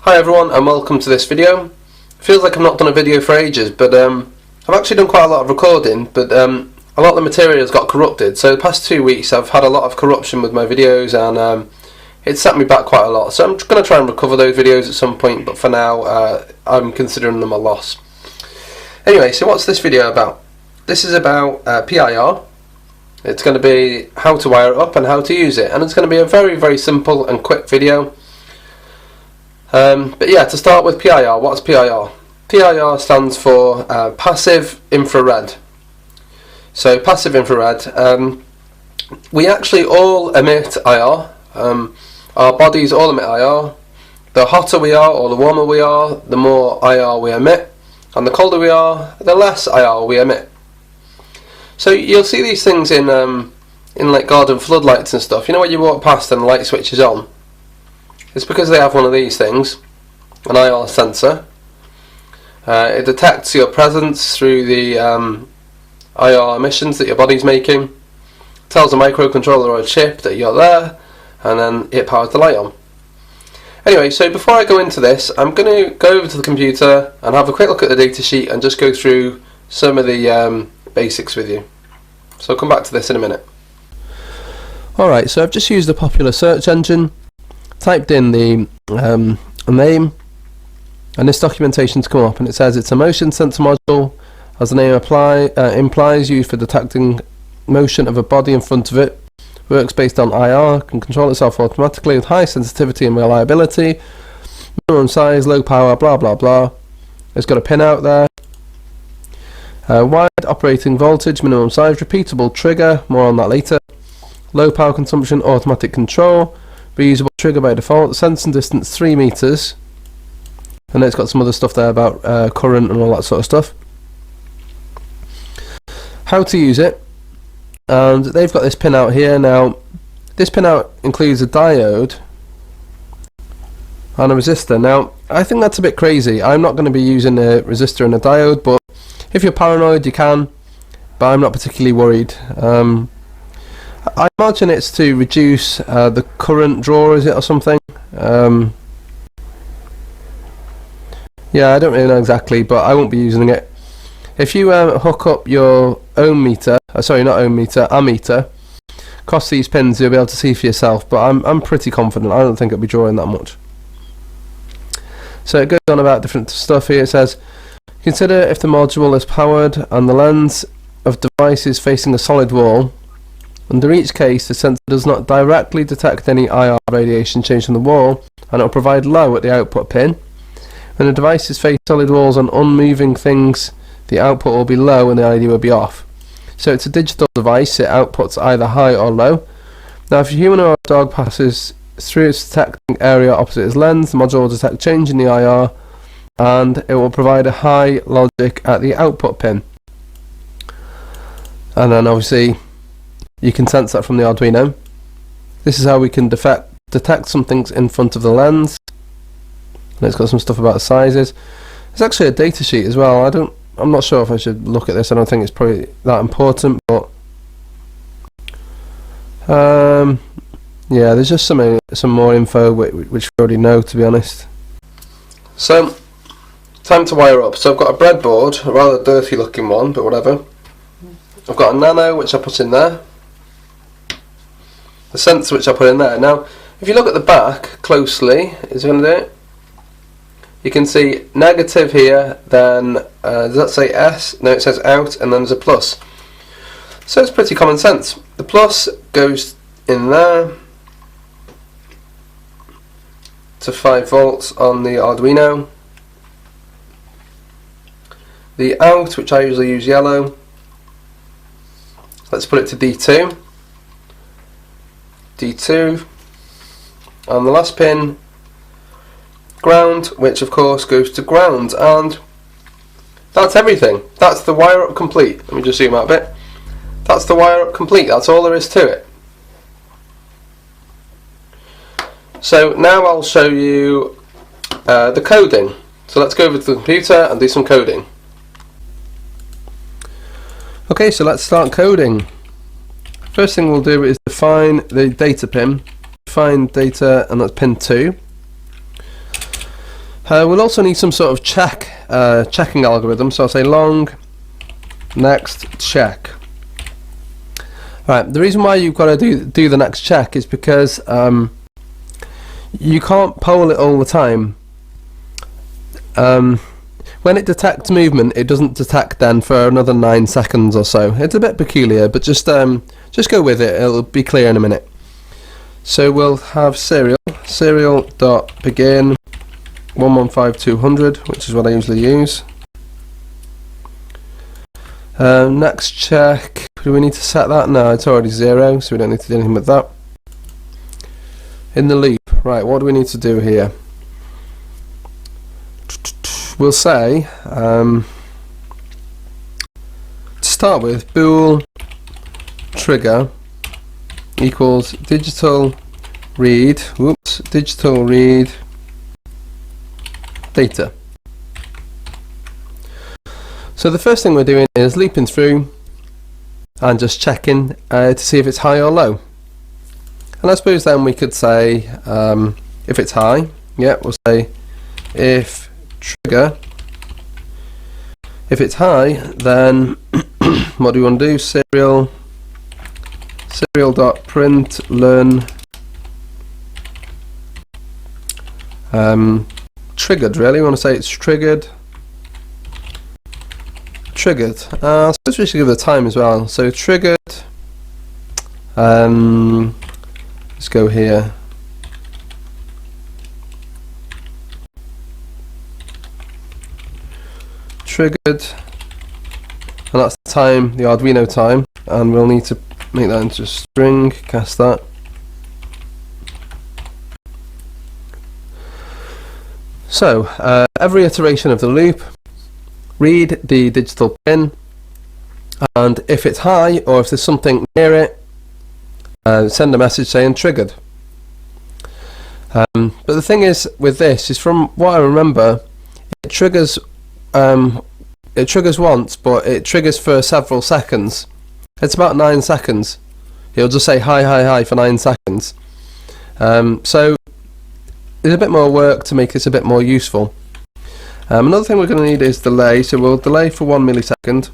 Hi everyone and welcome to this video. Feels like I've not done a video for ages, but I've actually done quite a lot of recording, but a lot of the materials got corrupted. So the past 2 weeks I've had a lot of corruption with my videos, and it set me back quite a lot. So I'm going to try and recover those videos at some point, but for now I'm considering them a loss. Anyway, so what's this video about? This is about PIR. It's going to be how to wire it up and how to use it, and it's going to be a very simple and quick video. But yeah, to start with PIR, what's PIR? PIR stands for passive infrared. So passive infrared, we actually all emit IR. Our bodies all emit IR. The hotter we are or the warmer we are, the more IR we emit, and the colder we are, the less IR we emit. So you'll see these things in like garden floodlights and stuff. You know when you walk past and the light switches on? It's because they have one of these things, an IR sensor. It detects your presence through the IR emissions that your body's making, tells a microcontroller or a chip that you're there, and then it powers the light on. Anyway, so before I go into this, I'm going to go over to the computer and have a quick look at the datasheet and just go through some of the basics with you. So I'll come back to this in a minute. Alright, so I've just used a popular search engine, typed in the name, and this documentation's come up, and it says it's a motion sensor module, as the name implies, used for detecting motion of a body in front of it, works based on IR, can control itself automatically with high sensitivity and reliability, minimum size, low power, blah blah blah. It's got a pin out there. Wide operating voltage, minimum size, repeatable trigger, more on that later. Low power consumption, automatic control, reusable trigger by default, sensing distance 3 meters, and it's got some other stuff there about current and all that sort of stuff. How to use it, and they've got this pin out here. Now this pin out includes a diode and a resistor. Now I think that's a bit crazy. I'm not going to be using a resistor and a diode, but if you're paranoid you can, but I'm not particularly worried. I imagine it's to reduce the current draw, is it, or something? Yeah, I don't really know exactly, but I won't be using it. If you hook up your own meter, sorry, not own meter, ammeter, across these pins, you'll be able to see for yourself, but I'm pretty confident. I don't think it'll be drawing that much. So it goes on about different stuff here. It says, consider if the module is powered and the lens of device is facing a solid wall. Under each case, the sensor does not directly detect any IR radiation change from the wall, and it will provide low at the output pin. When the device is facing solid walls and unmoving things, the output will be low and the ID will be off. So it's a digital device, it outputs either high or low. Now if a human or a dog passes through its detecting area opposite its lens, the module will detect change in the IR, and it will provide a high logic at the output pin. And then obviously you can sense that from the Arduino. This is how we can detect some things in front of the lens. And it's got some stuff about the sizes. There's actually a data sheet as well. I'm not sure if I should look at this. I don't think it's probably that important, but yeah, there's just some more info which we already know, to be honest. So time to wire up. So I've got a breadboard, a rather dirty looking one, but whatever. I've got a nano which I put in there, the sensor which I put in there. Now if you look at the back closely, is it going to do it? You can see negative here, then does that say S? No, it says out, and then there's a plus. So it's pretty common sense. The plus goes in there to 5 volts on the Arduino. The out, which I usually use yellow, let's put it to D2. D2, and the last pin, ground, which of course goes to ground, and that's everything. That's the wire up complete. Let me just zoom out a bit. That's the wire up complete. That's all there is to it. So now I'll show you the coding. So let's go over to the computer and do some coding. Okay, so let's start coding. First thing we'll do is define the data pin. Define data, and that's pin 2. We'll also need some sort of checking algorithm, so I'll say long next check. Right, the reason why you've got to do the next check is because you can't poll it all the time. When it detects movement, it doesn't detect then for another 9 seconds or so. It's a bit peculiar, but just go with it, it'll be clear in a minute. So we'll have serial.begin 115200, which is what I usually use. Next check, do we need to set that? No, it's already 0, so we don't need to do anything with that. In the loop, right, what do we need to do here? We'll say, to start with, bool trigger equals digital read data. So the first thing we're doing is leaping through and just checking to see if it's high or low. And I suppose then we could say if it's high, yeah, we'll say if trigger, if it's high, then what do we want to do? Serial.println triggered, really. We want to say it's triggered. I suppose we should give the time as well. So triggered, let's go here. Triggered, and that's the time, the Arduino time, and we'll need to make that into a string, cast that. So every iteration of the loop, read the digital pin, and if it's high or if there's something near it, send a message saying triggered. But the thing is with this is, from what I remember, it triggers once, but it triggers for several seconds. It's about 9 seconds. It'll just say hi for 9 seconds. So there's a bit more work to make this a bit more useful. Another thing we're going to need is delay, so we'll delay for 1 millisecond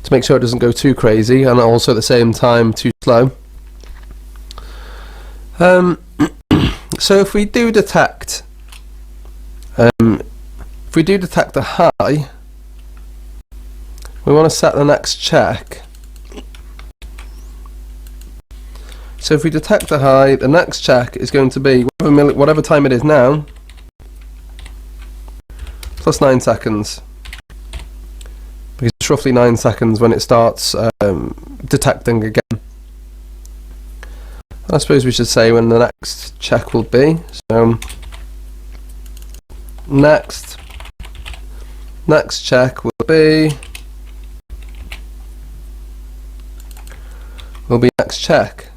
to make sure it doesn't go too crazy, and also at the same time too slow. So if we do detect a high, we want to set the next check. So if we detect a high, the next check is going to be whatever time it is now, plus 9 seconds. Because it's roughly 9 seconds when it starts detecting again. I suppose we should say when the next check will be. So next check will be next check.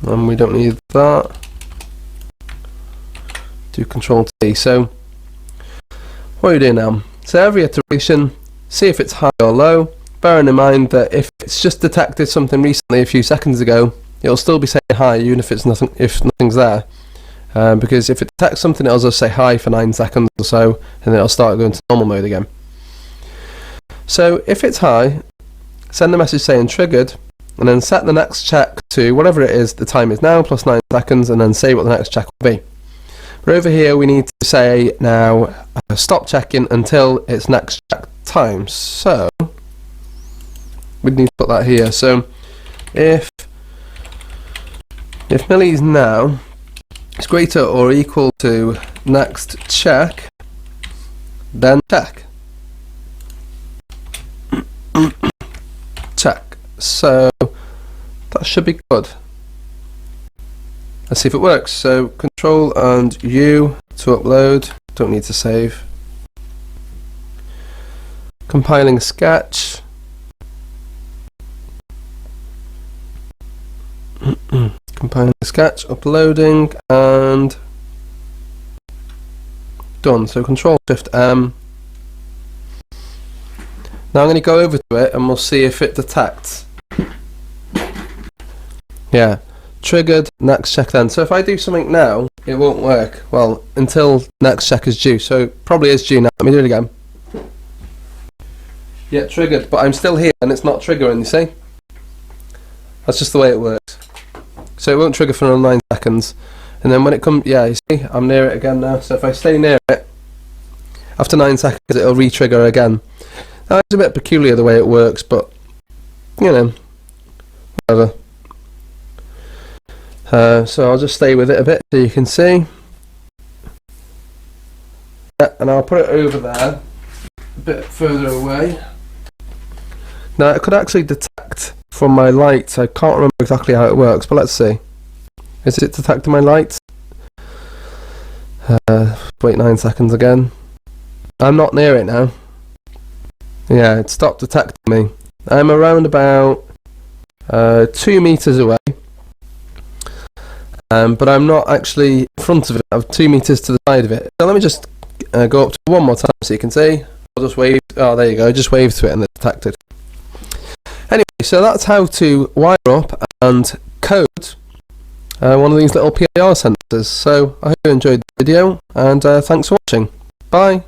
And we don't need that. Do Control T. So what are we doing now? So every iteration, see if it's high or low, bearing in mind that if it's just detected something recently a few seconds ago, it'll still be saying hi even if nothing's there. Because if it detects something, it'll just say hi for 9 seconds or so, and then it'll start going to normal mode again. So if it's high, send a message saying triggered, and then set the next check to whatever it is the time is now, plus 9 seconds, and then say what the next check will be. But over here we need to say now stop checking until its next check time. So we need to put that here. So if millis now is greater or equal to next check, then check. Check. So that should be good. Let's see if it works. So Control and U to upload. Don't need to save. Compiling sketch. Compiling sketch, uploading, and done. So Control Shift M. Now I'm going to go over to it and we'll see if it detects. Yeah, triggered, next check then. So if I do something now, it won't work. Well, until next check is due. So it probably is due now. Let me do it again. Yeah, triggered, but I'm still here and it's not triggering, you see? That's just the way it works. So it won't trigger for another 9 seconds. And then when it comes, yeah, you see, I'm near it again now. So if I stay near it, after 9 seconds, it'll re-trigger again. Now, it's a bit peculiar the way it works, but, you know, whatever. So I'll just stay with it a bit so you can see. Yeah, and I'll put it over there, a bit further away. Now, it could actually detect from my lights. I can't remember exactly how it works, but let's see. Is it detecting my lights? Wait 9 seconds again. I'm not near it now. Yeah, it stopped detecting me. I'm around about 2 meters away. But I'm not actually in front of it. I'm 2 meters to the side of it. So let me just go up to it one more time so you can see. I'll just wave. Oh, there you go. Just wave to it and it's detected. Anyway, so that's how to wire up and code one of these little PIR sensors. So I hope you enjoyed the video and thanks for watching. Bye.